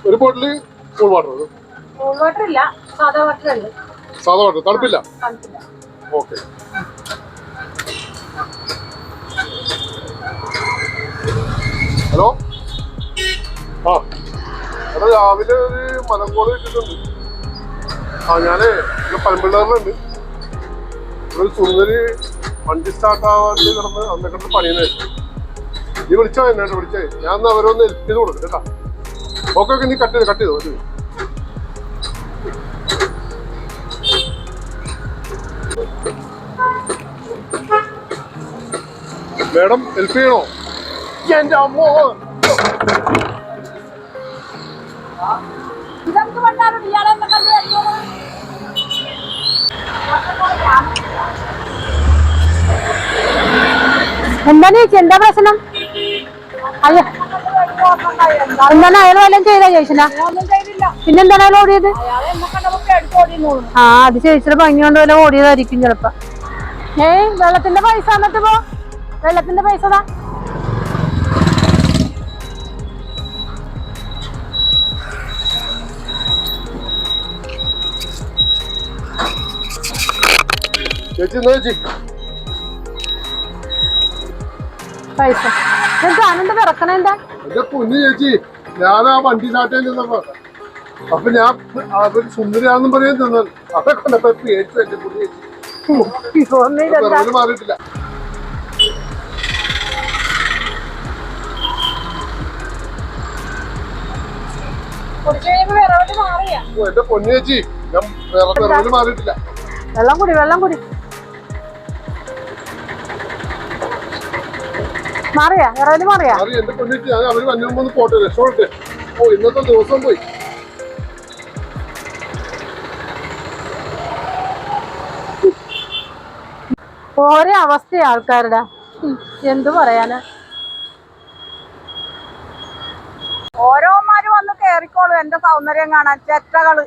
ഒരു ബോട്ടില് cool water. Cool water ഇല്ല, സാധാ വാട്ടർ ഉണ്ട്. സാധാ വാട്ടർ തണുപ്പില്ല. ഓക്കെ. ഹലോ. ആ എടാ, രാവിലെ ഒരു മലങ്കോട് ഇട്ടിട്ടുണ്ട്. ഞാനേ പനമ്പിള്ളേറിലുണ്ട്. ഒരു സുന്ദരി വണ്ടി സ്റ്റാർട്ടാവാൻ കിടന്ന് അന്നൊക്കെ പണിയുന്നായിരുന്നു. നീ വിളിച്ചോ, എന്നായിട്ട് വിളിച്ചേ. ഞാൻ അവരൊന്ന് ഹെൽപ്പ് ചെയ്ത് കൊടുക്കും കേട്ടാ. ഓക്കെ ഓക്കെ, നീ കട്ട് ചെയ്തോ. മേഡം ഹെൽപ്പ് ചെയ്യണോ? എന്റെ അമ്മോ, എന്താണ് ചേച്ചി, എന്താ പ്രശ്നം? അയ്യോ, എന്താണ് അയാൾ വല്ലതും ചെയ്താ ചേച്ചിനാ? പിന്നെന്താണ് അയാൾ ഓടിയത്? അത് ചേച്ചിയുടെ ഭംഗി കൊണ്ട് വല്ല ഓടിയതായിരിക്കും ചിലപ്പോ. വെള്ളത്തിന്റെ പൈസ എന്നിട്ട് പോ, വെള്ളത്തിന്റെ പൈസ താ. പൈസ ആനന്ദ വിറക്കണ എന്താ? എന്റെ പൊന്നു ചേച്ചി, ഞാൻ ആ വണ്ടി സ്റ്റാർട്ട് നിന്നപ്പോ അപ്പൊ ഞാൻ അവര് സുന്ദരിയാണെന്നും പറയാൻ തന്നത്. അതൊക്കെ കണ്ടപ്പോ പേടിച്ചു എന്റെ പൊന്നു ചേച്ചി. മാറിയിട്ടില്ല. എന്റെ പൊന്നു ചേച്ചി, ഞാൻ വിറവില് മാറിയിട്ടില്ല. വെള്ളം കുടി. മാറിയാ വിറവില് മാറിയാ? എന്റെ പൊന്നു ചേച്ചി, ഞാൻ അവര് വന്നു പോട്ടെ, രക്ഷപ്പെട്ടെ. ഇന്നത്തെ ദിവസം പോയി. ഓരോ അവസ്ഥയാ ആൾക്കാരുടെ, എന്തു പറയാനാ. ഓരോമാര് വന്ന് കേറിക്കോളൂ എന്റെ സൗന്ദര്യം കാണാൻ, ചെറ്റകള്.